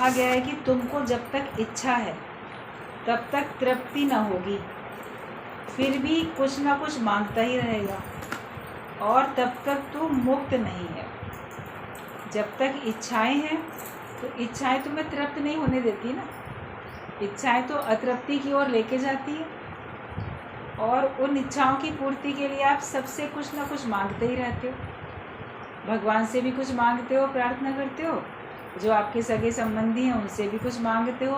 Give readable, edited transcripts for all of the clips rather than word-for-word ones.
कहा गया है कि तुमको जब तक इच्छा है तब तक तृप्ति न होगी, फिर भी कुछ ना कुछ मांगता ही रहेगा और तब तक तू मुक्त नहीं है। जब तक इच्छाएं हैं तो इच्छाएं तुम्हें तृप्त नहीं होने देती ना, इच्छाएं तो अतृप्ति की ओर लेके जाती है। और उन इच्छाओं की पूर्ति के लिए आप सबसे कुछ ना कुछ मांगते ही रहते हो। भगवान से भी कुछ मांगते हो, प्रार्थना करते हो, जो आपके सगे संबंधी हैं उनसे भी कुछ मांगते हो,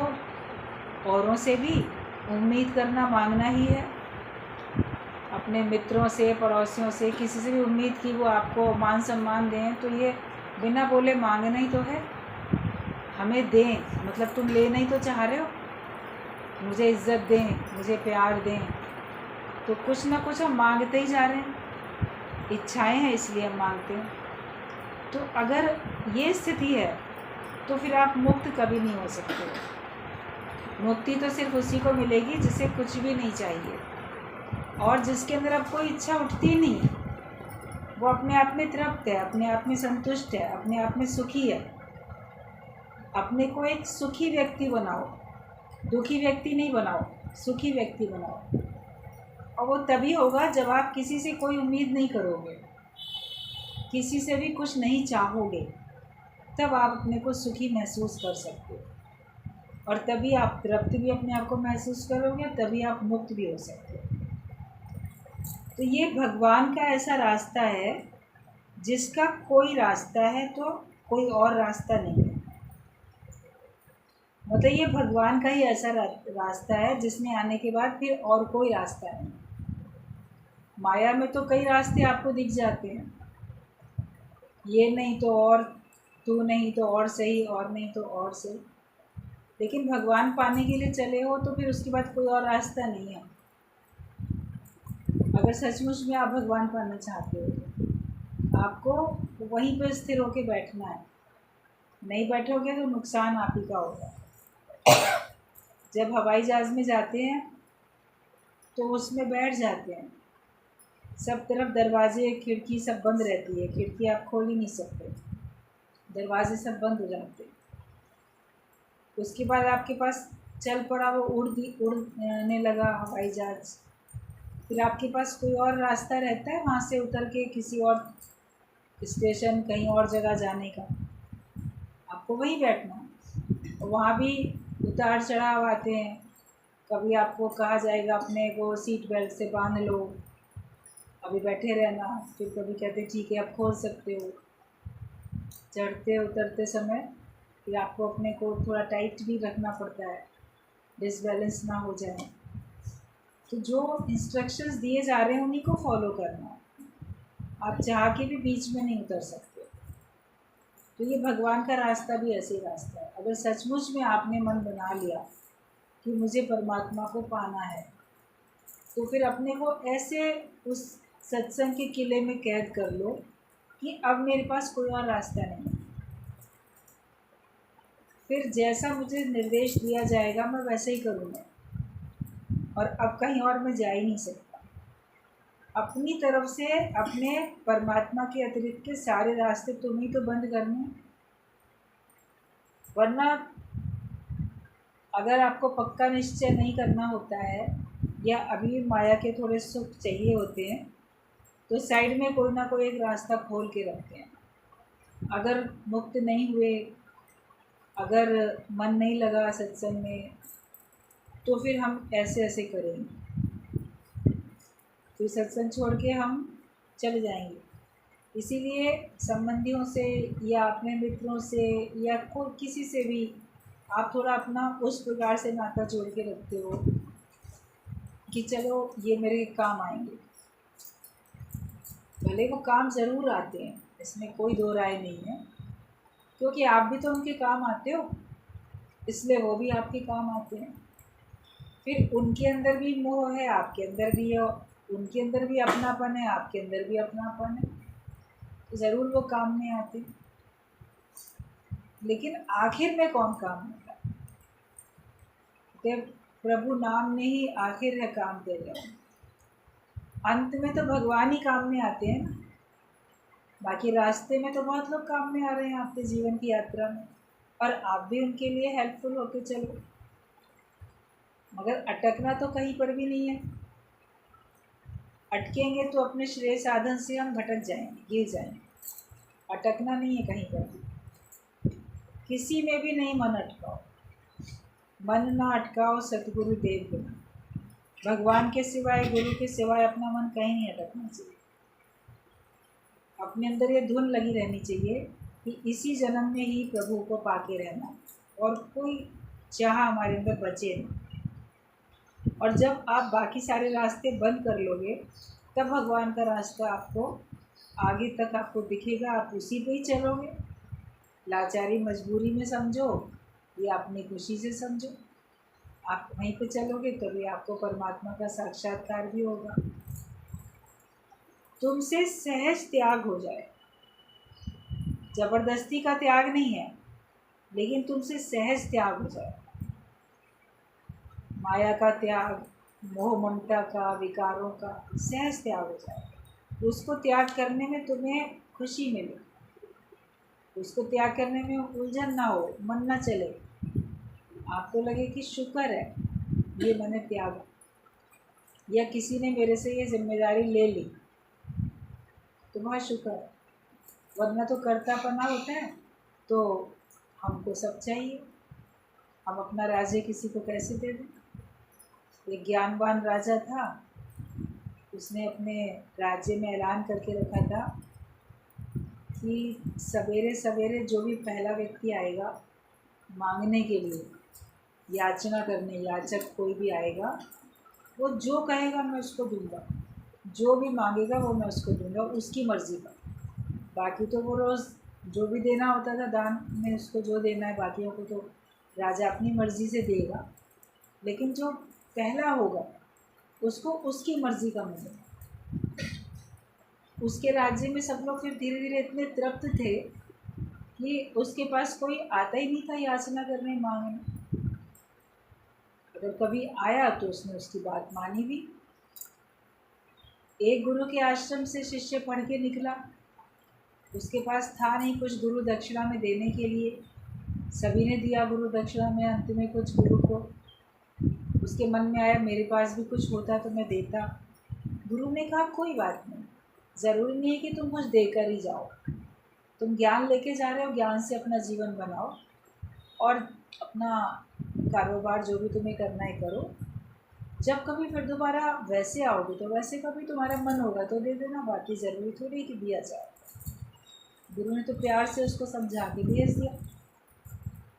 औरों से भी उम्मीद करना मांगना ही है। अपने मित्रों से, पड़ोसियों से, किसी से भी उम्मीद की वो आपको मान सम्मान दें, तो ये बिना बोले मांगना ही तो है। हमें दें मतलब तुम लेना ही तो चाह रहे हो, मुझे इज़्ज़त दें, मुझे प्यार दें, तो कुछ ना कुछ हम मांगते ही जा रहे हैं। इच्छाएं हैं इसलिए हम मांगते हैं। तो अगर ये स्थिति है तो फिर आप मुक्त कभी नहीं हो सकते। मुक्ति तो सिर्फ उसी को मिलेगी जिसे कुछ भी नहीं चाहिए और जिसके अंदर अब कोई इच्छा उठती नहीं है, वो अपने आप में तृप्त है, अपने आप में संतुष्ट है, अपने आप में सुखी है। अपने को एक सुखी व्यक्ति बनाओ, दुखी व्यक्ति नहीं बनाओ, सुखी व्यक्ति बनाओ। और वो तभी होगा जब आप किसी से कोई उम्मीद नहीं करोगे, किसी से भी कुछ नहीं चाहोगे, तब आप अपने को सुखी महसूस कर सकते हो और तभी आप तृप्त भी अपने आप को महसूस करोगे, तभी आप मुक्त भी हो सकते हो। तो ये भगवान का ऐसा रास्ता है जिसका कोई रास्ता है तो कोई और रास्ता नहीं है। मतलब ये भगवान का ही ऐसा रास्ता है जिसमें आने के बाद फिर और कोई रास्ता नहीं। माया में तो कई रास्ते आपको दिख जाते हैं, ये नहीं तो और, तू नहीं तो और सही, और नहीं तो और सही। लेकिन भगवान पाने के लिए चले हो तो फिर उसके बाद कोई और रास्ता नहीं है। अगर सचमुच में आप भगवान पाना चाहते हो तो आपको वहीं पर स्थिर होकर बैठना है। नहीं बैठोगे तो नुकसान आप ही का होगा। जब हवाई जहाज़ में जाते हैं तो उसमें बैठ जाते हैं, सब तरफ दरवाजे खिड़की सब बंद रहती है, खिड़की आप खोल ही नहीं सकते, दरवाजे सब बंद हो जाते हैं। उसके बाद आपके पास चल पड़ा, वो उड़ने लगा हवाई जहाज़, फिर आपके पास कोई और रास्ता रहता है वहाँ से उतर के किसी और स्टेशन, कहीं और जगह जाने का। आपको वहीं बैठना है। और वहाँ भी उतार चढ़ाव आते हैं, कभी आपको कहा जाएगा अपने को सीट बेल्ट से बांध लो, अभी बैठे रहना, फिर कभी कहते ठीक है आप खोल सकते हो। चढ़ते उतरते समय फिर आपको अपने को थोड़ा टाइट भी रखना पड़ता है, डिसबैलेंस ना हो जाए। तो जो इंस्ट्रक्शंस दिए जा रहे हैं उन्हीं को फॉलो करना, आप चाह के भी बीच में नहीं उतर सकते। तो ये भगवान का रास्ता भी ऐसे ही रास्ता है। अगर सचमुच में आपने मन बना लिया कि मुझे परमात्मा को पाना है, तो फिर अपने को ऐसे उस सत्संग के किले में कैद कर लो कि अब मेरे पास कोई और रास्ता नहीं। फिर जैसा मुझे निर्देश दिया जाएगा मैं वैसे ही करूँगा और अब कहीं और मैं जा ही नहीं सकता। अपनी तरफ से अपने परमात्मा के अतिरिक्त के सारे रास्ते तुम ही तो बंद करने। वरना अगर आपको पक्का निश्चय नहीं करना होता है या अभी माया के थोड़े सुख चाहिए होते हैं तो साइड में कोई ना कोई एक रास्ता खोल के रखते हैं। अगर मुक्त नहीं हुए, अगर मन नहीं लगा सत्संग में, तो फिर हम ऐसे ऐसे करेंगे, फिर सत्संग छोड़ के हम चले जाएंगे। इसीलिए संबंधियों से या अपने मित्रों से या कोई किसी से भी आप थोड़ा अपना उस प्रकार से नाता जोड़ के रखते हो कि चलो ये मेरे काम आएंगे। भले वो काम ज़रूर आते हैं, इसमें कोई दो राय नहीं है, क्योंकि आप भी तो उनके काम आते हो, इसलिए वो भी आपके काम आते हैं। फिर उनके अंदर भी मोह है, आपके अंदर भी है, उनके अंदर भी अपनापन है, आपके अंदर भी अपनापन है, तो ज़रूर वो काम में आते। लेकिन आखिर में कौन काम होता है? तो प्रभु नाम ने ही आखिर है काम दे रहे हैं। अंत में तो भगवान ही काम में आते हैं ना। बाकी रास्ते में तो बहुत लोग काम में आ रहे हैं आपके जीवन की यात्रा में। और आप भी उनके लिए हेल्पफुल होते चलो। मगर अटकना तो कहीं पर भी नहीं है। अटकेंगे तो अपने श्रेय साधन से हम भटक जाएंगे, गिर जाएंगे। अटकना नहीं है कहीं पर भी, किसी में भी नहीं मन अटकाओ। मन ना अटकाओ सतगुरु देव बिना। भगवान के सिवाय, गुरु के सिवाय अपना मन कहीं नहीं अटकना चाहिए। अपने अंदर ये धुन लगी रहनी चाहिए कि इसी जन्म में ही प्रभु को पाके रहना, और कोई चाह हमारे अंदर बचे नहीं। और जब आप बाकी सारे रास्ते बंद कर लोगे, तब भगवान का रास्ता आपको आगे तक आपको दिखेगा, आप उसी पे ही चलोगे। लाचारी मजबूरी में समझो या अपनी खुशी से समझो, आप वहीं पे चलोगे तभी आपको परमात्मा का साक्षात्कार भी होगा। तुमसे सहज त्याग हो जाए, जबरदस्ती का त्याग नहीं है, लेकिन तुमसे सहज त्याग हो जाए। माया का त्याग, मोह ममता का, विकारों का सहज त्याग हो जाए। उसको त्याग करने में तुम्हें खुशी मिले, उसको त्याग करने में उलझन ना हो, मन ना चले, आपको लगे कि शुक्र है ये मैंने त्यागा, या किसी ने मेरे से ये जिम्मेदारी ले ली, तो बहुत शुक्र है। वरना तो कर्तापना होता है, तो हमको सब चाहिए, हम अपना राज्य किसी को कैसे दे दें। एक ज्ञानवान राजा था, उसने अपने राज्य में ऐलान करके रखा था कि सवेरे सवेरे जो भी पहला व्यक्ति आएगा मांगने के लिए, याचना करने, याचक कोई भी आएगा, वो जो कहेगा मैं उसको दूंगा, जो भी मांगेगा वो मैं उसको दूंगा, उसकी मर्ज़ी का। बाकी तो वो रोज़ जो भी देना होता था दान में, उसको जो देना है, बाकियों को तो राजा अपनी मर्ज़ी से देगा, लेकिन जो पहला होगा उसको उसकी मर्ज़ी का मिलेगा। उसके राज्य में सब लोग फिर धीरे धीरे इतने तृप्त थे कि उसके पास कोई आता ही नहीं था याचना करने, मांगने। अगर कभी आया तो उसने उसकी बात मानी भी। एक गुरु के आश्रम से शिष्य पढ़ के निकला, उसके पास था नहीं कुछ गुरु दक्षिणा में देने के लिए, सभी ने दिया गुरु दक्षिणा में, अंत में कुछ गुरु को उसके मन में आया मेरे पास भी कुछ होता तो मैं देता। गुरु ने कहा कोई बात नहीं, ज़रूरी नहीं है कि तुम कुछ देकर ही जाओ, तुम ज्ञान लेके जा रहे हो, ज्ञान से अपना जीवन बनाओ और अपना कारोबार जो भी तुम्हें करना है करो। जब कभी फिर दोबारा वैसे आओगे तो वैसे कभी तुम्हारा मन होगा तो दे देना, बाकी ज़रूरी थोड़ी कि दिया जाए। गुरु ने तो प्यार से उसको समझा के भेज दिया।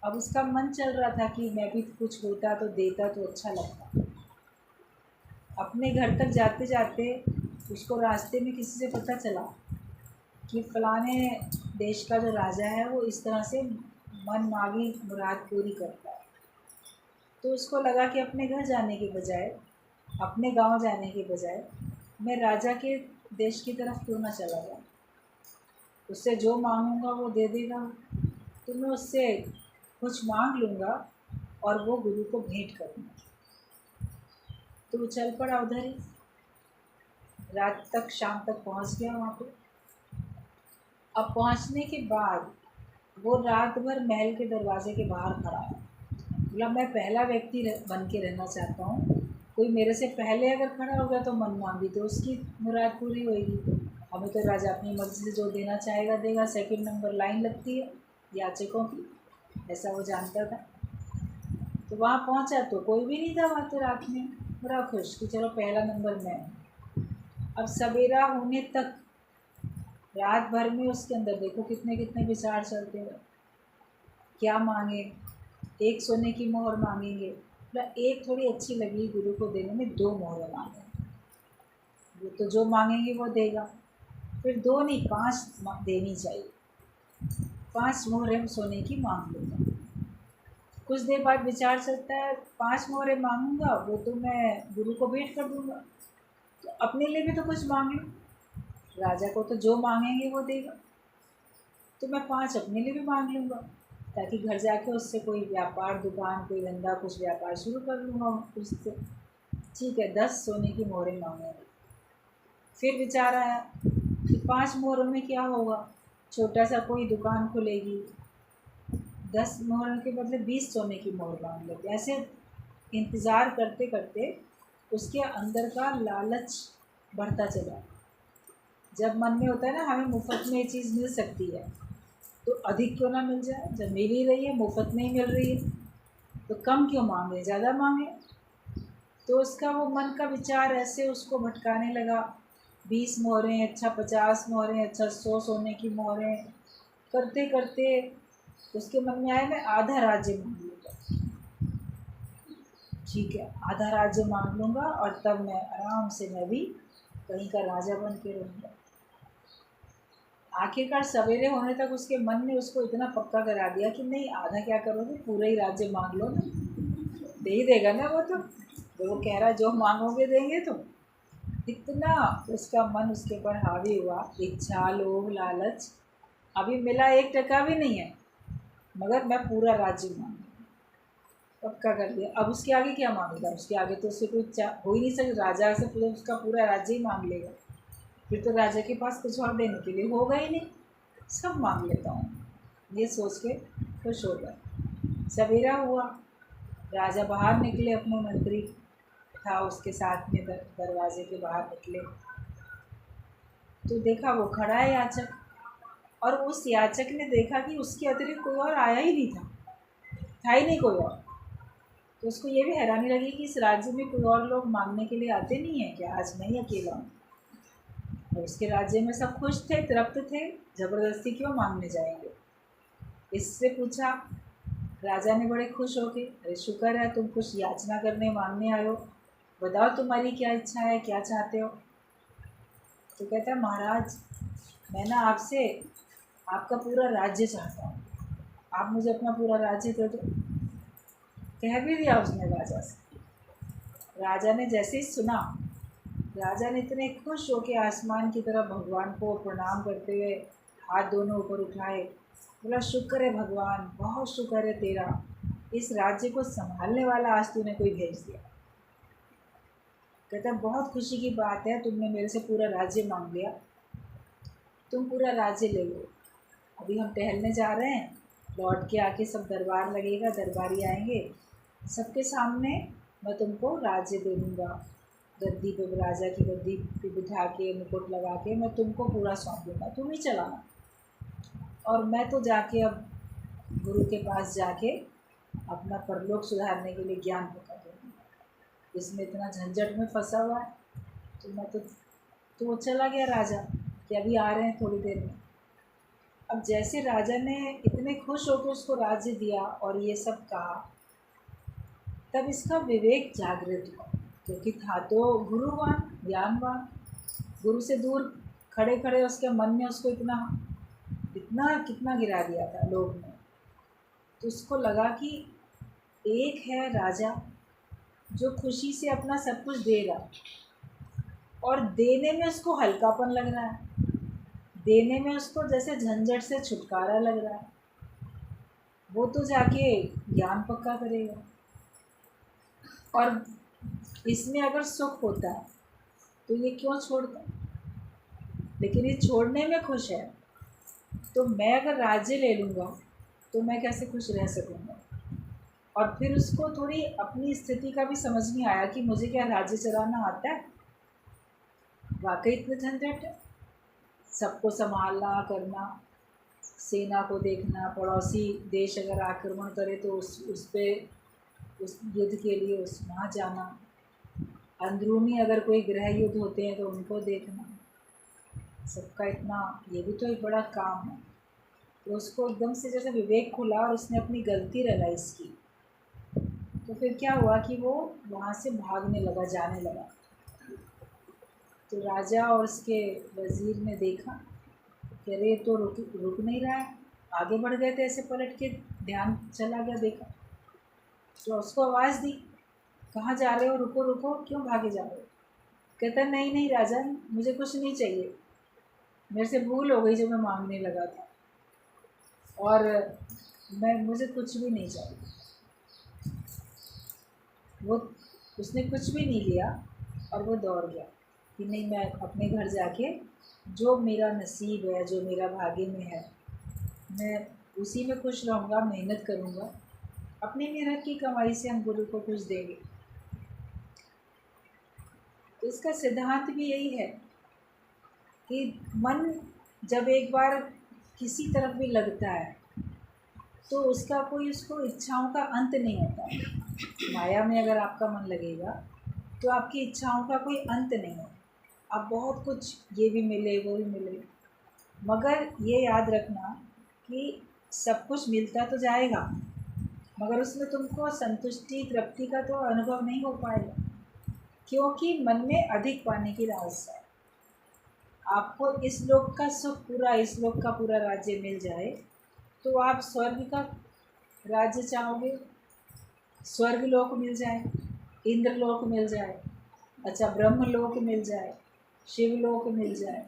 अब उसका मन चल रहा था कि मैं भी कुछ होता तो देता तो अच्छा लगता। अपने घर तक जाते जाते उसको रास्ते में किसी से पता चला कि फलाने देश का जो राजा है वो इस तरह से मन मांगी मुराद पूरी करता है। तो उसको लगा कि अपने घर जाने के बजाय, अपने गांव जाने के बजाय मैं राजा के देश की तरफ क्यों ना चला जाऊँ, उससे जो मांगूंगा वो दे देगा, तो मैं उससे कुछ मांग लूँगा और वो गुरु को भेंट करूँगा। तो वो चल पड़ा उधर ही, रात तक, शाम तक पहुँच गया वहाँ पे। अब पहुँचने के बाद वो रात भर महल के दरवाजे के बाहर खड़ा है। बोला मैं पहला व्यक्ति बन के रहना चाहता हूँ, कोई मेरे से पहले अगर खड़ा हो गया तो मन मांगी तो उसकी मुराद पूरी होगी। हमें तो राजा अपनी मर्ज़ी से जो देना चाहेगा देगा, सेकंड नंबर लाइन लगती है याचकों की, ऐसा वो जानता था। तो वहाँ पहुँचा तो कोई भी नहीं था वहाँ, तो रात में बड़ा खुश कि चलो पहला नंबर मैं हूँ। अब सवेरा होने तक रात भर में उसके अंदर देखो कितने कितने विचार चलते हैं। क्या मांगे, एक सोने की मोहर मांगेंगे, मतलब एक थोड़ी अच्छी लगी गुरु को देने में, 2 मोहरें मांगेंगे, वो तो जो मांगेंगे वो देगा। फिर 2 नहीं 5 देनी चाहिए, 5 मोहरें सोने की मांग लूँगा। कुछ देर बाद विचार चलता है 5 मोहरें मांगूंगा वो तो मैं गुरु को भेंट कर दूंगा, तो अपने लिए भी तो कुछ मांग लूँ, राजा को तो जो मांगेंगे वो देगा, तो मैं 5 अपने लिए भी मांग लूँगा, ताकि घर जाके उससे कोई व्यापार, दुकान, कोई धंधा, कुछ व्यापार शुरू कर लूँगा उससे। ठीक है, 10 सोने की मोहरें मांगेंगे। फिर विचार आया कि 5 मोहरों में क्या होगा, छोटा सा कोई दुकान खुलेगी, 10 मोहर के बदले 20 सोने की मोहर मांग लेते। ऐसे इंतज़ार करते करते उसके अंदर का लालच बढ़ता चला। जब मन में होता है ना हमें मुफ्त में ये चीज़ मिल सकती है तो अधिक क्यों ना मिल जाए, जब मिल ही रही है, मुफ्त में ही मिल रही है तो कम क्यों मांगे, ज़्यादा मांगे। तो उसका वो मन का विचार ऐसे उसको भटकाने लगा। 20 मोहरें अच्छा, 50 मोहरें अच्छा, 100 सोने की मोहरें करते करते उसके मन में आया मैं आधा राज्य मांग लूँगा। ठीक है, आधा राज्य मांग लूँगा और तब मैं आराम से मैं भी कहीं का राजा बन के रहूँगा। आखिरकार सवेरे होने तक उसके मन ने उसको इतना पक्का करा दिया कि नहीं, आधा क्या करोगे, पूरा ही राज्य मांग लो ना, दे ही देगा ना वो। तो वो कह रहा जो मांगोगे देंगे। तो इतना उसका मन उसके ऊपर हावी हुआ, इच्छा, लोभ, लालच। अभी मिला 1 टका भी नहीं है, मगर मैं पूरा राज्य मांग पक्का कर दिया। अब उसके आगे क्या मांगेगा, उसके आगे तो उससे कोई हो ही नहीं सकता। राजा से पूरा उसका पूरा राज्य ही मांग लेगा, फिर तो राजा के पास कुछ और देने के लिए होगा ही नहीं। सब मांग लेता हूँ, ये सोच के खुश हो गया। सवेरा हुआ, राजा बाहर निकले, अपने मंत्री था उसके साथ में दरवाजे के बाहर निकले तो देखा वो खड़ा है याचक। और उस याचक ने देखा कि उसके अतिरिक्त कोई और आया ही नहीं था ही नहीं कोई और। तो उसको ये भी हैरानी लगी कि इस राज्य में कोई और लोग मांगने के लिए आते नहीं है क्या, आज मैं ही अकेला हूँ। और उसके राज्य में सब खुश थे, तृप्त थे, ज़बरदस्ती क्यों मांगने जाएंगे। इससे पूछा राजा ने बड़े खुश होके, अरे शुक्र है तुम कुछ याचना करने मांगने आए हो, बताओ तुम्हारी क्या इच्छा है, क्या चाहते हो। तो कहता है महाराज मैं ना आपसे आपका पूरा राज्य चाहता हूँ, आप मुझे अपना पूरा राज्य दे दो। कह भी दिया उसने राजा से। राजा ने जैसे ही सुना, राजा ने इतने खुश होकर आसमान की तरफ भगवान को प्रणाम करते हुए हाथ दोनों ऊपर उठाए, बोला शुक्र है भगवान, बहुत शुक्र है तेरा, इस राज्य को संभालने वाला आज तूने कोई भेज दिया। कहता बहुत खुशी की बात है, तुमने मेरे से पूरा राज्य मांग लिया, तुम पूरा राज्य ले लो। अभी हम टहलने जा रहे हैं, लौट के आके सब दरबार लगेगा, दरबारी आएंगे, सबके सामने मैं तुमको राज्य दे दूँगा। गद्दी पे, राजा की गद्दी पे बिठा के, मुकुट लगा के मैं तुमको पूरा सौंप दूँगा, तुम ही चलाना। और मैं तो जाके अब गुरु के पास जाके अपना परलोक सुधारने के लिए ज्ञान पकड़ लूँगा, इसमें इतना झंझट में फंसा हुआ है। तो मैं तो वो चला गया राजा कि अभी आ रहे हैं थोड़ी देर में। अब जैसे राजा ने इतने खुश होकर उसको राज्य दिया और ये सब कहा, तब इसका विवेक जागृत हुआ, क्योंकि था तो गुरुवान, ज्ञानवान। गुरु से दूर खड़े खड़े उसके मन ने उसको इतना इतना कितना गिरा दिया था लोग ने। तो उसको लगा कि एक है राजा जो खुशी से अपना सब कुछ दे रहा, और देने में उसको हल्कापन लग रहा है, देने में उसको जैसे झंझट से छुटकारा लग रहा है। वो तो जाके ज्ञान पक्का करेगा, और इसमें अगर सुख होता है तो ये क्यों छोड़ता। लेकिन ये छोड़ने में खुश है, तो मैं अगर राज्य ले लूँगा तो मैं कैसे खुश रह सकूँगा। और फिर उसको थोड़ी अपनी स्थिति का भी समझ में आया कि मुझे क्या राज्य चलाना आता है, वाकई इतने झंझट है, सबको संभालना करना, सेना को देखना, पड़ोसी देश अगर आक्रमण करे तो उस पे उस युद्ध के लिए उस वहाँ जाना, अंदरूनी अगर कोई गृह युद्ध होते हैं तो उनको देखना, सबका इतना, ये भी तो एक बड़ा काम है। तो उसको एकदम से जैसे विवेक खुला और उसने अपनी गलती रियलाइज़ की। तो फिर क्या हुआ कि वो वहाँ से भागने लगा, जाने लगा। तो राजा और उसके वज़ीर ने देखा कि अरे तो रुक नहीं रहा है, आगे बढ़ गए थे ऐसे पलट के, ध्यान चला गया, देखा तो उसको आवाज़ दी, कहाँ जा रहे हो, रुको रुको, क्यों भागे जा रहे हो। कहता नहीं नहीं राजा, मुझे कुछ नहीं चाहिए, मेरे से भूल हो गई जो मैं मांगने लगा था, और मुझे कुछ भी नहीं चाहिए। वो उसने कुछ भी नहीं लिया और वो दौड़ गया कि नहीं, मैं अपने घर जाके जो मेरा नसीब है, जो मेरा भाग्य में है, मैं उसी में खुश रहूँगा, मेहनत करूँगा, अपनी मेहनत की कमाई से हम गुरु को कुछ देंगे। तो इसका सिद्धांत भी यही है कि मन जब एक बार किसी तरफ भी लगता है तो उसका कोई उसको इच्छाओं का अंत नहीं होता है। माया में अगर आपका मन लगेगा तो आपकी इच्छाओं का कोई अंत नहीं है। आप बहुत कुछ ये भी मिले वो भी मिले, मगर ये याद रखना कि सब कुछ मिलता तो जाएगा, मगर उसमें तुमको संतुष्टि तृप्ति का तो अनुभव नहीं हो पाएगा, क्योंकि मन में अधिक पाने की लालसा है। आपको इस लोक का सुख पूरा, इस लोक का पूरा राज्य मिल जाए तो आप स्वर्ग का राज्य चाहोगे, स्वर्ग लोक मिल जाए, इंद्र लोक मिल जाए, अच्छा ब्रह्म लोक मिल जाए, शिव लोक मिल जाए,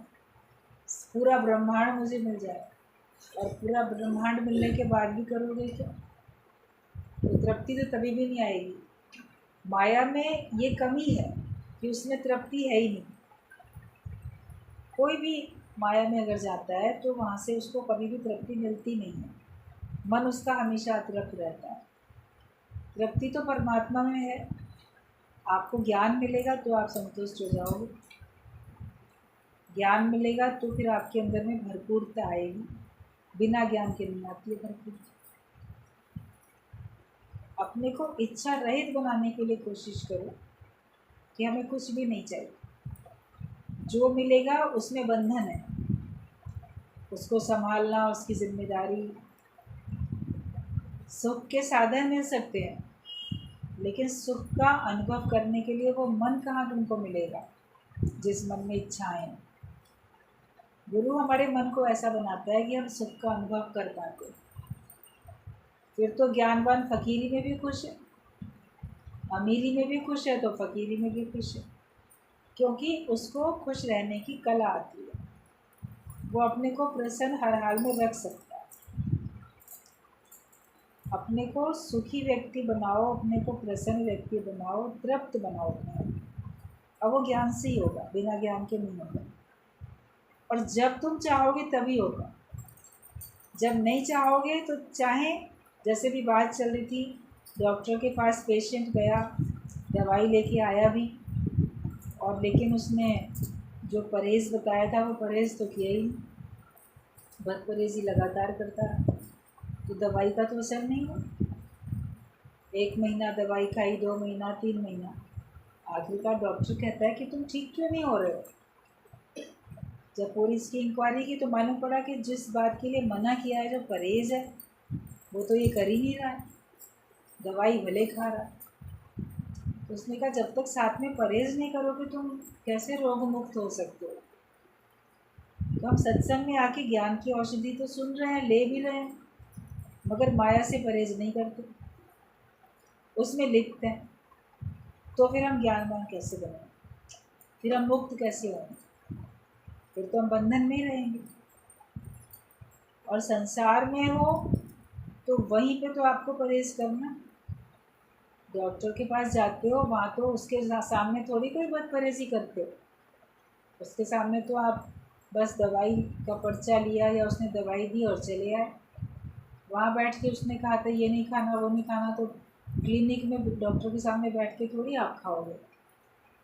पूरा ब्रह्मांड मुझे मिल जाए, और पूरा ब्रह्मांड मिलने के बाद भी करोगे क्या? तो तृप्ति तो तभी भी नहीं आएगी। माया में ये कमी है कि उसमें तृप्ति है ही नहीं। कोई भी माया में अगर जाता है तो वहाँ से उसको कभी भी तृप्ति मिलती नहीं है। मन उसका हमेशा अतृप्त रहता है। तृप्ति तो परमात्मा में है। आपको ज्ञान मिलेगा तो आप संतुष्ट हो जाओगे, ज्ञान मिलेगा तो फिर आपके अंदर में भरपूरता आएगी। बिना ज्ञान के नहीं आती है भरपूरता। अपने को इच्छा रहित बनाने के लिए कोशिश करो कि हमें कुछ भी नहीं चाहिए, जो मिलेगा उसमें बंधन है, उसको संभालना उसकी जिम्मेदारी। सुख के साधन मिल सकते हैं, लेकिन सुख का अनुभव करने के लिए वो मन कहाँ तुमको मिलेगा जिस मन में इच्छाएं हैं। गुरु हमारे मन को ऐसा बनाता है कि हम सुख का अनुभव कर पाते। फिर तो ज्ञानवान फकीरी में भी खुश है, अमीरी में भी खुश है, तो फकीरी में भी खुश है, क्योंकि उसको खुश रहने की कला आती है। वो अपने को प्रसन्न हर हाल में रख सकता है। अपने को सुखी व्यक्ति बनाओ, अपने को प्रसन्न व्यक्ति बनाओ, तृप्त बनाओ अपने आप। अब वो ज्ञान से ही होगा, बिना ज्ञान के नहीं होगा। और जब तुम चाहोगे तभी होगा, जब नहीं चाहोगे तो चाहे जैसे भी बात चल रही थी, डॉक्टर के पास पेशेंट गया, दवाई लेके आया भी, और लेकिन उसने जो परहेज़ बताया था वो परहेज़ तो किया ही नहीं, बदपरहेज़ी लगातार करता रहा, तो दवाई का तो असर नहीं हुआ। 1 महीना दवाई खाई, 2 महीना, 3 महीना, आखिरकार डॉक्टर कहता है कि तुम ठीक क्यों नहीं हो रहे हो। जब पूरी इसकी इंक्वायरी की तो मालूम पड़ा कि जिस बात के लिए मना किया है, जो परहेज़ है, वो तो ये कर ही नहीं रहा है, दवाई भले खा रहा। तो उसने कहा जब तक साथ में परहेज़ नहीं करोगे तुम कैसे रोग मुक्त हो सकते हो। तो हम सत्संग में आके ज्ञान की औषधि तो सुन रहे हैं, ले भी रहे हैं, मगर माया से परहेज़ नहीं करते, उसमें लिप्त हैं, तो फिर हम ज्ञानवान कैसे बनेंगे? फिर हम मुक्त कैसे होंगे? फिर तो हम बंधन में ही रहेंगे। और संसार में हो तो वहीं पे तो आपको परहेज़ करना। डॉक्टर के पास जाते हो, वहाँ तो उसके सामने थोड़ी कोई बदपरहेज़ी करते हो। उसके सामने तो आप बस दवाई का पर्चा लिया या उसने दवाई दी और चले आए। वहाँ बैठ के उसने कहा था ये नहीं खाना वो नहीं खाना, तो क्लिनिक में डॉक्टर के सामने बैठ के थोड़ी आप खाओगे।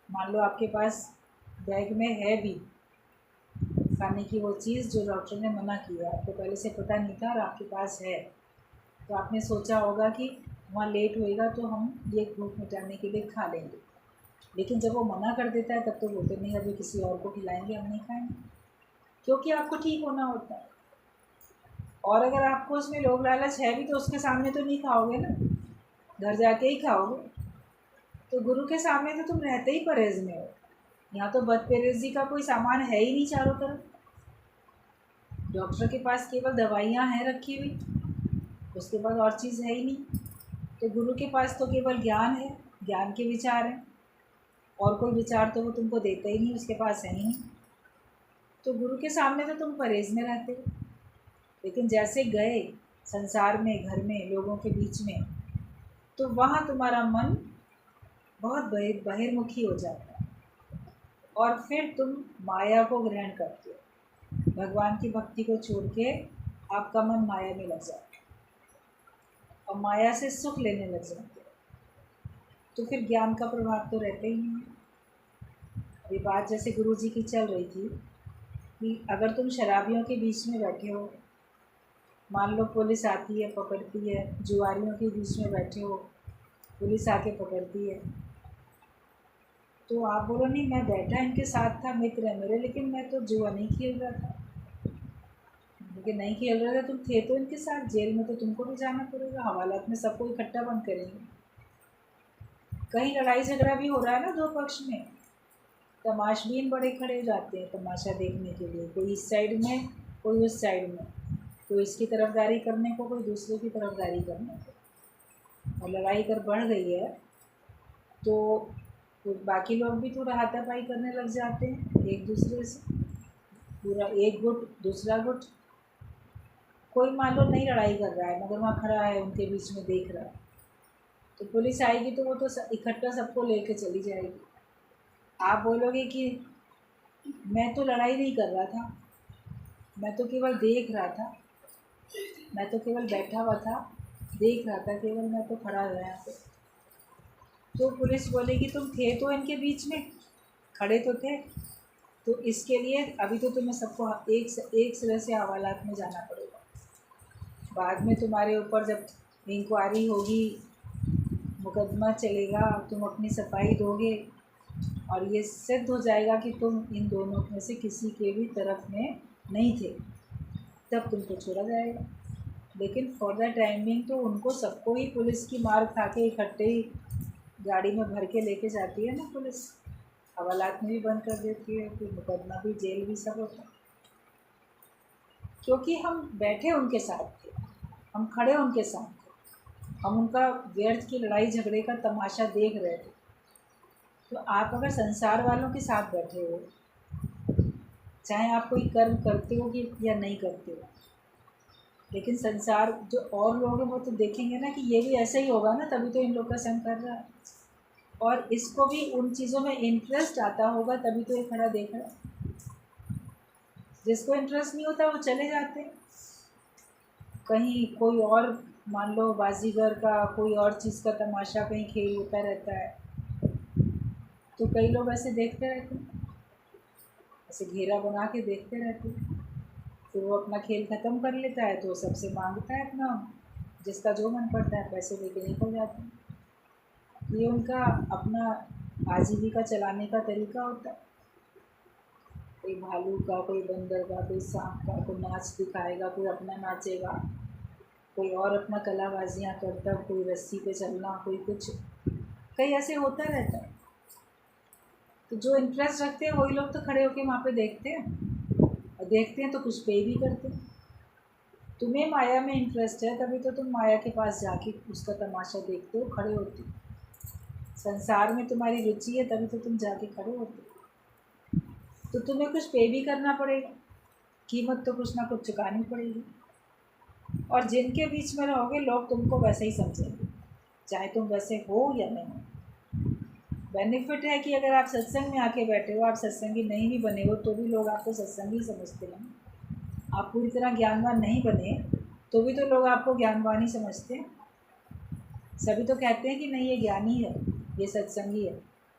मान लो आपके पास बैग में है भी खाने की वो चीज़ जो डॉक्टर ने मना किया, आपको पहले से पता नहीं था और आपके पास है, तो आपने सोचा होगा कि वहाँ लेट होएगा तो हम ये भूख मिटाने के लिए खा लेंगे। लेकिन जब वो मना कर देता है तब तो बोलते नहीं अभी किसी और को खिलाएंगे, हम नहीं खाएंगे, क्योंकि आपको ठीक होना होता है। और अगर आपको उसमें लोभ लालच है भी तो उसके सामने तो नहीं खाओगे ना, घर जाके ही खाओगे। तो गुरु के सामने तो तुम रहते ही परहेज़ में हो। यहाँ तो बदपरहेज़ी का कोई सामान है ही नहीं चारों तरफ। डॉक्टर के पास केवल दवाइयाँ हैं रखी हुई, उसके पास और चीज़ है ही नहीं। तो गुरु के पास तो केवल ज्ञान है, ज्ञान के विचार हैं, और कोई विचार तो वो तुमको देता ही नहीं, उसके पास है ही नहीं। तो गुरु के सामने तो तुम परहेज़ में रहते हो। लेकिन जैसे गए संसार में, घर में, लोगों के बीच में, तो वहाँ तुम्हारा मन बहुत बहिर्मुखी हो जाता है और फिर तुम माया को ग्रहण करते हो। भगवान की भक्ति को छोड़ के आपका मन माया में लग जाता है और माया से सुख लेने लग जाते हैं, तो फिर ज्ञान का प्रभाव तो रहता ही नहीं है। अभी बात जैसे गुरु जी की चल रही थी कि अगर तुम शराबियों के बीच में बैठे हो, मान लो पुलिस आती है पकड़ती है, जुआरियों के बीच में बैठे हो, पुलिस आके पकड़ती है, तो आप बोलो नहीं मैं बैठा इनके साथ था, मित्र है मेरे, लेकिन मैं तो जुआ नहीं खेल रहा था। लेकिन नहीं खेल रहे थे, तुम थे तो इनके साथ, जेल में तो तुमको भी जाना पड़ेगा, हवालात में सबको इकट्ठा बंद करेंगे। कहीं लड़ाई झगड़ा भी हो रहा है ना दो पक्ष में, तमाशबीन बड़े खड़े हो जाते हैं तमाशा देखने के लिए, कोई इस साइड में कोई उस साइड में, कोई इसकी तरफदारी करने को कोई दूसरे की तरफदारी करने को। और लड़ाई अगर बढ़ गई है तो बाकी लोग भी थोड़ा हाथापाई करने लग जाते हैं एक दूसरे से, पूरा एक गुट दूसरा गुट। कोई मान लो नहीं लड़ाई कर रहा है मगर वहाँ खड़ा है उनके बीच में देख रहा है, तो पुलिस आएगी तो वो तो इकट्ठा सबको लेके चली जाएगी। आप बोलोगे कि मैं तो लड़ाई नहीं कर रहा था, मैं तो केवल देख रहा था, मैं तो केवल बैठा हुआ था, देख रहा था केवल, मैं तो खड़ा रहा यहाँ पे। तो पुलिस बोलेगी तुम थे तो इनके बीच में, खड़े तो थे, तो इसके लिए अभी तो तुम्हें सबको एक सिरे से हवालात में जाना पड़ेगा। बाद में तुम्हारे ऊपर जब इंक्वायरी होगी, मुकदमा चलेगा, तुम अपनी सफाई दोगे और ये सिद्ध हो जाएगा कि तुम इन दोनों में से किसी के भी तरफ में नहीं थे, तब तुमको छोड़ा जाएगा। लेकिन फॉर द टाइमिंग तो उनको सबको ही पुलिस की मार खा के इकट्ठे ही गाड़ी में भर के लेके जाती है ना पुलिस, हवालात में भी बंद कर देती है, फिर मुकदमा भी, जेल भी, सब होता है। क्योंकि हम बैठे उनके साथ थे, हम खड़े उनके साथ थे, हम उनका व्यर्थ की लड़ाई झगड़े का तमाशा देख रहे थे। तो आप अगर संसार वालों के साथ बैठे हो, चाहे आप कोई कर्म करते हो कि या नहीं करते हो, लेकिन संसार जो और लोग हैं वो तो देखेंगे ना कि ये भी ऐसा ही होगा ना, तभी तो इन लोग का संग कर रहा है, और इसको भी उन चीज़ों में इंटरेस्ट आता होगा तभी तो ये खड़ा देख रहा है। जिसको इंटरेस्ट नहीं होता वो चले जाते हैं कहीं, कोई और मान लो बाजीगर का कोई और चीज़ का तमाशा कहीं खेल होता रहता है, तो कई लोग ऐसे देखते रहते हैं, ऐसे घेरा बना के देखते रहते हैं। फिर वो अपना खेल ख़त्म कर लेता है तो सबसे मांगता है अपना, जिसका जो मन पड़ता है पैसे लेके निकल जाते हैं। ये उनका अपना आजीविका चलाने का तरीका होता है। कोई भालू का, कोई बंदर का, कोई सांप का, कोई नाच दिखाएगा, कोई अपना नाचेगा, कोई और अपना कलाबाजियाँ करता, कोई रस्सी पे चलना, कोई कुछ, कई ऐसे होता रहता है। तो जो इंटरेस्ट रखते हैं वही लोग तो खड़े होके वहाँ पे देखते हैं, और देखते हैं तो कुछ पे भी करते हैं। तुम्हें माया में इंटरेस्ट है तभी तो तुम माया के पास जाके उसका तमाशा देखते हो, खड़े होते हो। संसार में तुम्हारी रुचि है तभी तो तुम जाके खड़े होते हो, तो तुम्हें कुछ पे भी करना पड़ेगा, कीमत तो कुछ ना कुछ चुकानी पड़ेगी। और जिनके बीच में रहोगे लोग तुमको वैसे ही समझेंगे, चाहे तुम वैसे हो या नहीं। बेनिफिट है कि अगर आप सत्संग में आके बैठे हो, आप सत्संगी नहीं भी बने हो तो भी लोग आपको सत्संगी समझते हैं। आप पूरी तरह ज्ञानवान नहीं बने तो भी तो लोग आपको ज्ञानवान ही समझते हैं। सभी तो कहते हैं कि नहीं ये ज्ञानी है, ये सत्संगी है।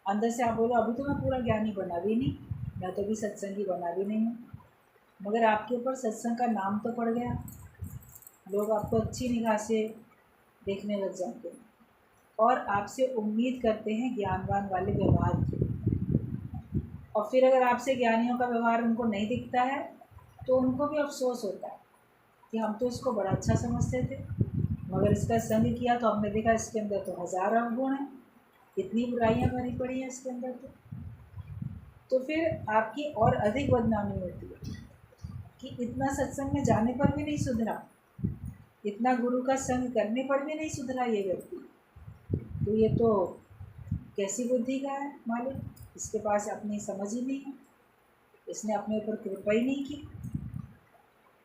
अंदर से आप बोलो अभी तो मैं पूरा ज्ञानी बना भी नहीं, मैं तो भी सत्संगी बना भी नहीं हूँ, मगर आपके ऊपर सत्संग का नाम तो पड़ गया, लोग आपको अच्छी निगाह से देखने लग जाते हैं और आपसे उम्मीद करते हैं ज्ञानवान वाले व्यवहार की। और फिर अगर आपसे ज्ञानियों का व्यवहार उनको नहीं दिखता है तो उनको भी अफसोस होता है कि हम तो इसको बड़ा अच्छा समझते थे, मगर इसका संग किया तो हमने देखा इसके अंदर तो हज़ार अवगुण हैं, इतनी बुराइयां भरी पड़ी हैं इसके अंदर। तो फिर आपकी और अधिक बदनामी होती है कि इतना सत्संग में जाने पर भी नहीं सुधरा, इतना गुरु का संग करने पर भी नहीं सुधरा ये व्यक्ति, तो ये तो कैसी बुद्धि का है मालिक, इसके पास अपनी समझ ही नहीं है, इसने अपने ऊपर कृपा ही नहीं की।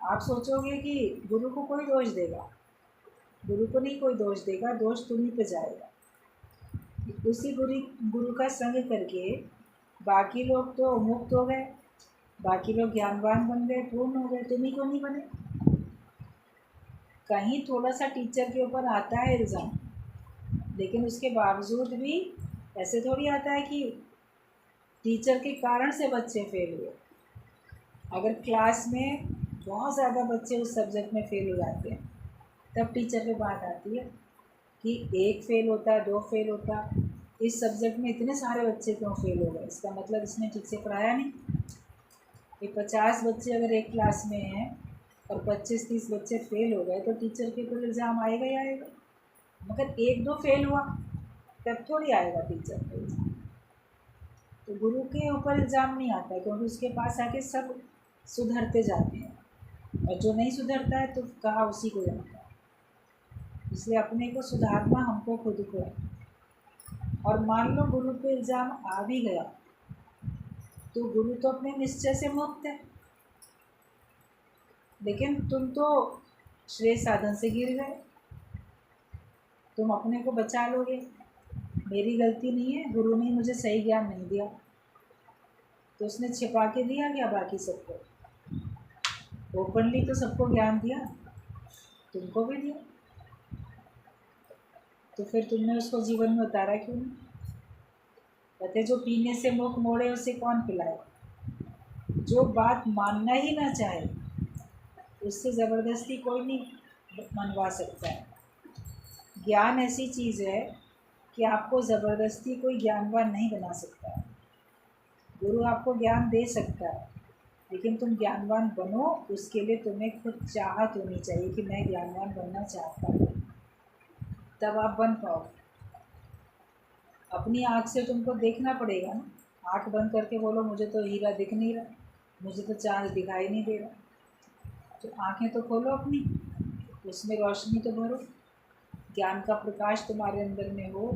आप सोचोगे कि गुरु को कोई दोष देगा, गुरु को नहीं कोई दोष देगा, दोष तुम्ही पे जाएगा। उसी गुरु का संग करके बाकी लोग तो मुक्त हो गए, बाकी लोग ज्ञानवान बन गए, पूर्ण हो गए, तुम्ही को नहीं बने। कहीं थोड़ा सा टीचर के ऊपर आता है इल्ज़ाम, लेकिन उसके बावजूद भी ऐसे थोड़ी आता है कि टीचर के कारण से बच्चे फेल हुए। अगर क्लास में बहुत ज़्यादा बच्चे उस सब्जेक्ट में फेल हो जाते हैं, तब टीचर पे बात आती है कि एक फेल होता है, दो फेल होता है, इस सब्जेक्ट में इतने सारे बच्चे क्यों फेल हो गए? इसका मतलब इसने ठीक से पढ़ाया नहीं। ये 50 बच्चे अगर एक क्लास में हैं और 25-30 बच्चे फेल हो गए, तो टीचर के ऊपर इल्ज़ाम आएगा ही आएगा। मगर एक दो फेल हुआ तब थोड़ी आएगा टीचर पे इल्ज़ाम। तो गुरु के ऊपर इल्ज़ाम नहीं आता, क्योंकि उसके पास आके सब सुधरते जाते हैं, और जो नहीं सुधरता है तो कहा उसी को जाता है। इसलिए अपने को सुधारना हमको खुद को है। और मान लो गुरु पे इल्ज़ाम आ भी गया, तो गुरु तो अपने निश्चय से मुक्त है, लेकिन तुम तो श्रेय साधन से गिर गए। तुम अपने को बचा लोगे, मेरी गलती नहीं है, गुरु ने मुझे सही ज्ञान नहीं दिया, तो उसने छिपा के दिया क्या बाकी सबको? ओपनली तो सबको ज्ञान दिया, तुमको भी दिया, तो फिर तुमने उसको जीवन में उतारा क्यों नहीं? कहते जो पीने से मुख मोड़े उसे कौन पिलाए। जो बात मानना ही ना चाहे उससे ज़बरदस्ती कोई नहीं मनवा सकता है। ज्ञान ऐसी चीज़ है कि आपको ज़बरदस्ती कोई ज्ञानवान नहीं बना सकता है। गुरु आपको ज्ञान दे सकता है, लेकिन तुम ज्ञानवान बनो, उसके लिए तुम्हें खुद चाहत होनी चाहिए कि मैं ज्ञानवान बनना चाहता हूँ, तब आप बन पाओगे। अपनी आँख से तुमको देखना पड़ेगा ना। आँख बंद करके बोलो मुझे तो हीरा दिख नहीं रहा, मुझे तो चाँद दिखाई नहीं दे रहा, तो आँखें तो खोलो अपनी, उसमें रोशनी तो भरो, ज्ञान का प्रकाश तुम्हारे अंदर में हो,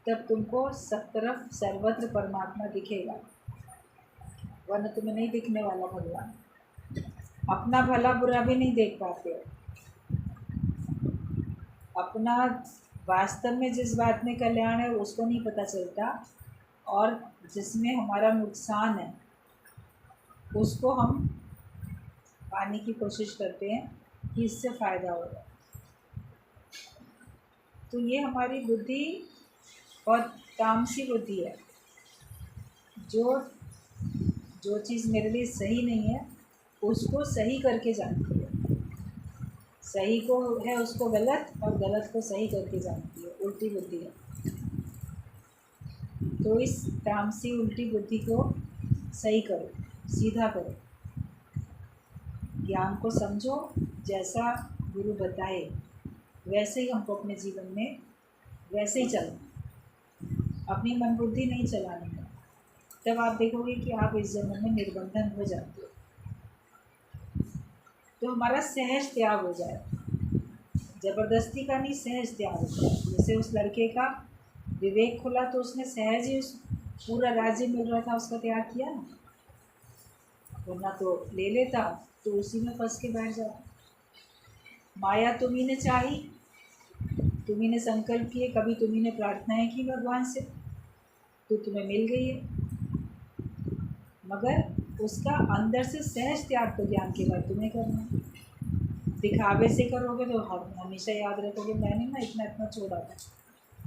तब तुमको सब तरफ सर्वत्र परमात्मा दिखेगा, वरना तुम्हें नहीं दिखने वाला भगवान। अपना भला बुरा भी नहीं देख पाते हो, अपना वास्तव में जिस बात में कल्याण है उसको नहीं पता चलता, और जिसमें हमारा नुकसान है उसको हम पाने की कोशिश करते हैं कि इससे फ़ायदा होगा। तो ये हमारी बुद्धि बहुत तामसी बुद्धि है। जो जो चीज़ मेरे लिए सही नहीं है उसको सही करके जानती है, सही को है उसको गलत, और गलत को सही करके जानती है, उल्टी बुद्धि है। तो इस तामसी उल्टी बुद्धि को सही करो, सीधा करो, ज्ञान को समझो, जैसा गुरु बताए वैसे ही हमको अपने जीवन में वैसे ही चलना, अपनी मन बुद्धि नहीं चलानी है। तब आप देखोगे कि आप इस जन्म में निर्बंधन हो जाते हो, तो हमारा सहज त्याग हो जाए, ज़बरदस्ती का नहीं, सहज त्याग होता है। जैसे उस लड़के का विवेक खुला तो उसने सहज ही, उस पूरा राज्य मिल रहा था उसका त्याग किया ना, वरना तो ले लेता तो उसी में फंस के बैठ जाता। माया तुम्ही ने चाही, तुम्ही ने संकल्प किए, कभी तुम्ही ने प्रार्थनाएं की भगवान से, तो तुम्हें मिल गई है, मगर उसका अंदर से सहज त्याग तो ज्ञान के बाद तुम्हें करना है। दिखावे से करोगे तो हमेशा याद रखोगे मैंने ना इतना इतना छोड़ा था,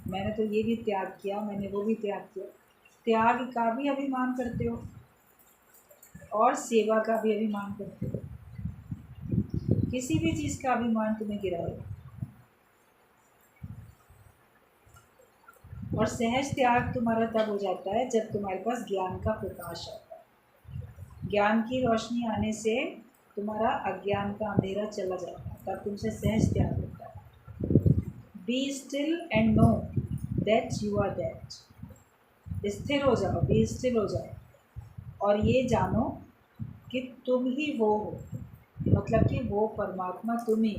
मैंने तो ये भी त्याग किया, मैंने वो भी त्याग किया। त्याग का भी अभिमान करते हो और सेवा का भी अभिमान करते हो, किसी भी चीज़ का अभिमान तुम्हें गिराएगा। और सहज त्याग तुम्हारा तब हो जाता है जब तुम्हारे पास ज्ञान का प्रकाश आता है। ज्ञान की रोशनी आने से तुम्हारा अज्ञान का अंधेरा चला जाता है, तब तुमसे सहज त्याग होता है। Be still and know that you are that. स्थिर हो जाओ, बी स्टिल हो जाओ और ये जानो कि तुम ही वो हो, मतलब कि वो परमात्मा तुम ही,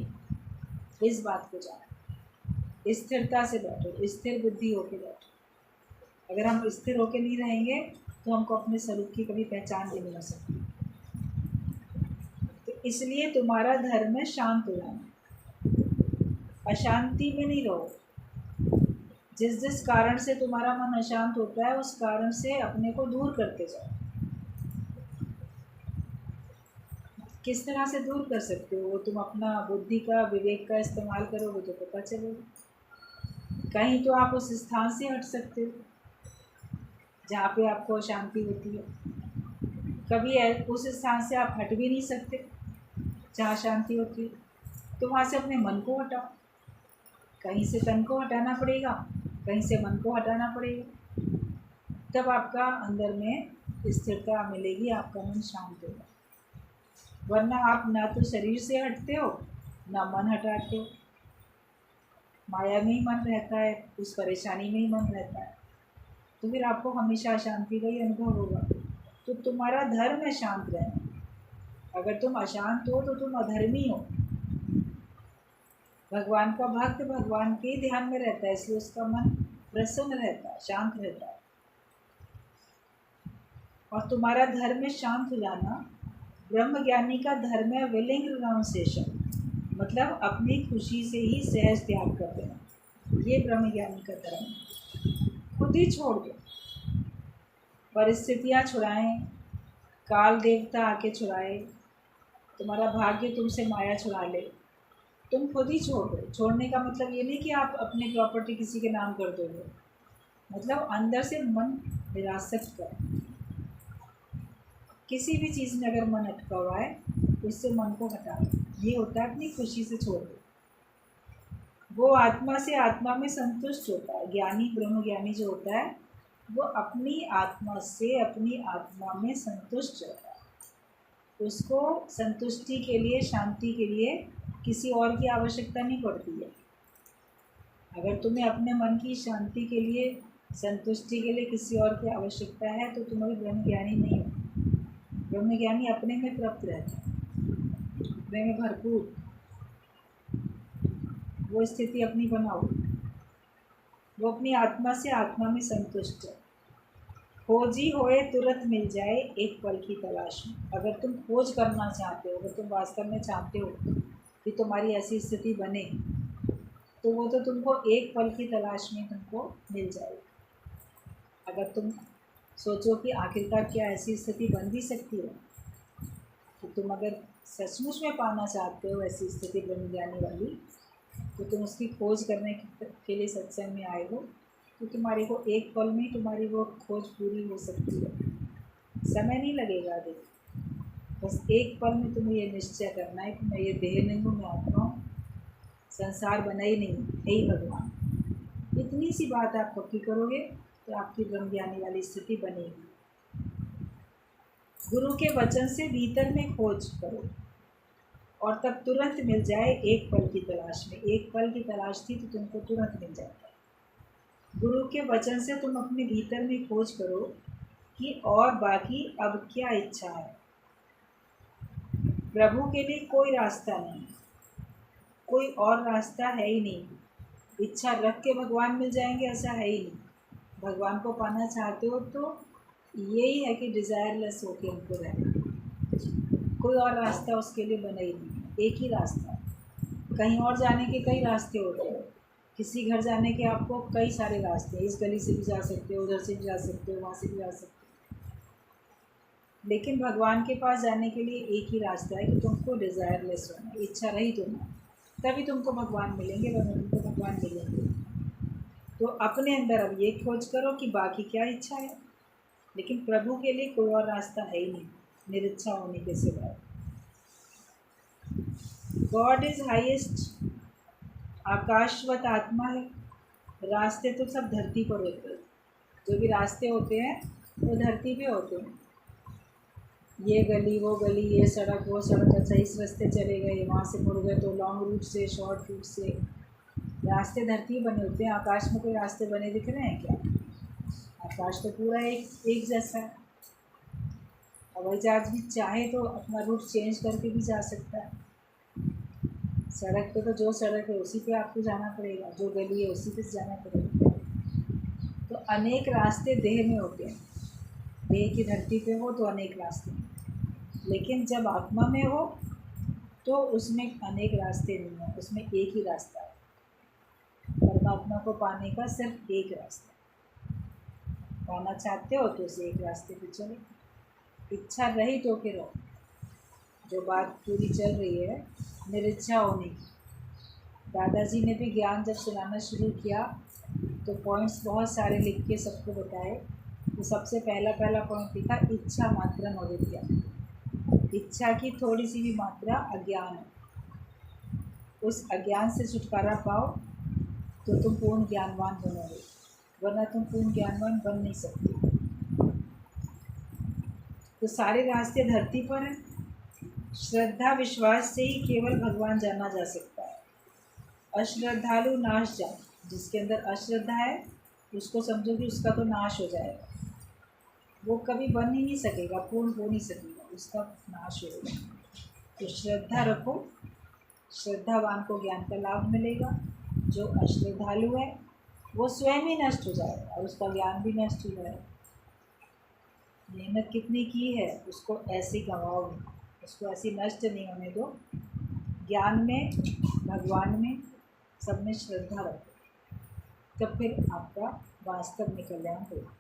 इस बात को जानो। स्थिरता से बैठो, स्थिर बुद्धि होके बैठो। अगर हम स्थिर होके नहीं रहेंगे तो हमको अपने स्वरूप की कभी पहचान भी नहीं हो सकती। तो इसलिए तुम्हारा धर्म है शांत हो जाना, अशांति में नहीं रहो। जिस जिस कारण से तुम्हारा मन अशांत होता है उस कारण से अपने को दूर करते जाओ। किस तरह से दूर कर सकते हो? वो तुम अपना बुद्धि का, विवेक का इस्तेमाल करोगे तो पता चलेगा। कहीं तो आप उस स्थान से हट सकते हो जहाँ पे आपको अशांति होती है। कभी उस स्थान से आप हट भी नहीं सकते जहाँ शांति होती है, तो वहाँ से अपने मन को हटाओ। कहीं से तन को हटाना पड़ेगा, कहीं से मन को हटाना पड़ेगा, तब आपका अंदर में स्थिरता मिलेगी, आपका मन शांत होगा। वरना आप ना तो शरीर से हटते हो, ना मन हटाते हो, माया में ही मन रहता है, उस परेशानी में ही मन रहता है, तो फिर आपको हमेशा अशांति का ही अनुभव होगा। तो तुम्हारा धर्म है शांत रहना। अगर तुम अशांत हो तो तुम अधर्मी हो। भगवान का भक्त भगवान के ध्यान में रहता है, इसलिए उसका मन प्रसन्न रहता है, शांत रहता है। और तुम्हारा धर्म है शांत हो जाना। ब्रह्म ज्ञानी का धर्म है विलिंग रिनाउंसिएशन, मतलब अपनी खुशी से ही सहज त्याग कर देना। ये ब्रह्म ज्ञानी का धर्म है। खुद ही छोड़ दो, परिस्थितियाँ छुड़ाएं, काल देवता आके छुड़ाए, तुम्हारा भाग्य तुमसे माया छुड़ा ले, तुम खुद ही छोड़ दो। छोड़ने का मतलब ये नहीं कि आप अपनी प्रॉपर्टी किसी के नाम कर दोगे, मतलब अंदर से मन विरासत कर। किसी भी चीज़ में अगर मन अटका हुआ है तो उससे मन को हटा दो। ये होता है अपनी खुशी से छोड़ दो। वो आत्मा से आत्मा में संतुष्ट होता है। ज्ञानी, ब्रह्म ज्ञानी जो होता है वो अपनी आत्मा से अपनी आत्मा में संतुष्ट रहता है। उसको संतुष्टि के लिए, शांति के लिए किसी और की आवश्यकता नहीं पड़ती है। अगर तुम्हें अपने मन की शांति के लिए, संतुष्टि के लिए किसी और की आवश्यकता है तो तुम अभी ब्रह्म ज्ञानी नहीं हो। ब्रह्म ज्ञानी अपने में तृप्त रहता है, अपने में भरपूर। वो स्थिति अपनी बनाओ। वो अपनी आत्मा से आत्मा में संतुष्ट है। खोजी होए तुरंत मिल जाए एक पल की तलाश में। अगर तुम खोज करना चाहते हो, अगर तुम वास्तव में चाहते हो कि तुम्हारी ऐसी स्थिति बने, तो वो तो तुमको एक पल की तलाश में तुमको मिल जाएगी। अगर तुम सोचो कि आखिरकार क्या ऐसी स्थिति बन भी सकती है, तो तुम अगर सचमुच में पाना चाहते हो ऐसी स्थिति ब्रह्म ज्ञानी वाली, तो तुम उसकी खोज करने के लिए सत्संग में आए हो, तो तुम्हारे को एक पल में तुम्हारी वो खोज पूरी हो सकती है। समय नहीं लगेगा अधिक, बस एक पल में तुम्हें ये निश्चय करना है कि मैं ये देह नहीं हूँ, मैं आत्मा हूँ, संसार बना ही नहीं, है ही भगवान। इतनी सी बात आप पक्की करोगे तो आपकी ब्रह्म ज्ञानी वाली स्थिति बनेगी। गुरु के वचन से भीतर में खोज करो और तब तुरंत मिल जाए एक पल की तलाश में। एक पल की तलाश थी तो तुमको तुरंत मिल जाता है। गुरु के वचन से तुम अपने भीतर में खोज करो कि और बाकी अब क्या इच्छा है। प्रभु के लिए कोई रास्ता नहीं, कोई और रास्ता है ही नहीं। इच्छा रख के भगवान मिल जाएंगे ऐसा है ही नहीं। भगवान को पाना चाहते हो तो यही है कि डिज़ायरलेस होके उनको रहना। कोई और रास्ता उसके लिए बना ही नहीं, एक ही रास्ता है। कहीं और जाने के कई रास्ते होते हैं, किसी घर जाने के आपको कई सारे रास्ते हैं। इस गली से भी जा सकते हो, उधर से भी जा सकते हो, वहाँ से भी जा सकते हो, लेकिन भगवान के पास जाने के लिए एक ही रास्ता है कि तुमको डिज़ायरलेस होना, इच्छा रहित होना, तभी तुमको भगवान मिलेंगे, वरना तुमको भगवान मिलेंगे। तो अपने अंदर अब ये खोज करो कि बाकी क्या इच्छा है। लेकिन प्रभु के लिए कोई और रास्ता है ही नहीं निरिच्छा होने के सिवाय। गॉड इज हाईएस्ट, आकाशवत आत्मा है। रास्ते तो सब धरती पर होते हैं, जो भी रास्ते होते हैं वो धरती पे होते हैं। ये गली वो गली, ये सड़क वो सड़क, अच्छा इस रास्ते चले गए, वहाँ से मुड़ गए तो लॉन्ग रूट से, शॉर्ट रूट से। रास्ते धरती बने होते हैं। आकाश में कोई रास्ते बने दिख रहे हैं क्या? आकाश तो पूरा एक जैसा है। हवाई जहाज भी चाहे तो अपना रूट चेंज करके भी जा सकता है। सड़क पे तो जो सड़क है उसी पे आपको जाना पड़ेगा, जो गली है उसी पे जाना पड़ेगा। तो अनेक रास्ते देह में होते हैं। देह की धरती पे हो तो अनेक रास्ते हैं, लेकिन जब आत्मा में हो तो उसमें अनेक रास्ते नहीं हैं, उसमें एक ही रास्ता है। परमात्मा को पाने का सिर्फ एक रास्ता है। पाना चाहते हो तो उसे एक रास्ते पे चलो, इच्छा रहित होके रहो। जो बात पूरी चल रही है निरिच्छा होने की। दादाजी ने भी ज्ञान जब सुनाना शुरू किया तो पॉइंट्स बहुत सारे लिख के सबको बताए। तो सबसे पहला पॉइंट लिखा, इच्छा मात्रम अविद्या। इच्छा की थोड़ी सी भी मात्रा अज्ञान है। उस अज्ञान से छुटकारा पाओ तो तुम पूर्ण ज्ञानवान बनोगे, वरना तुम पूर्ण ज्ञानवान बन नहीं सकते। तो सारे रास्ते धरती पर हैं। श्रद्धा विश्वास से ही केवल भगवान जाना जा सकता है। अश्रद्धालु नाश जाए। जिसके अंदर अश्रद्धा है उसको समझो कि उसका तो नाश हो जाएगा, वो कभी बन ही नहीं सकेगा, पूर्ण हो नहीं सकेगा, उसका नाश होगा। तो श्रद्धा रखो, श्रद्धावान को ज्ञान का लाभ मिलेगा। जो अश्रद्धालु है वो स्वयं ही नष्ट हो जाएगा और उसका ज्ञान भी नष्ट हो जाएगा। मेहनत कितनी की है उसको ऐसे गंवाओगे, उसको ऐसी नष्ट नहीं होने दो। ज्ञान में, भगवान में, सब में श्रद्धा रखो, तब फिर आपका वास्तव में कल्याण होगा।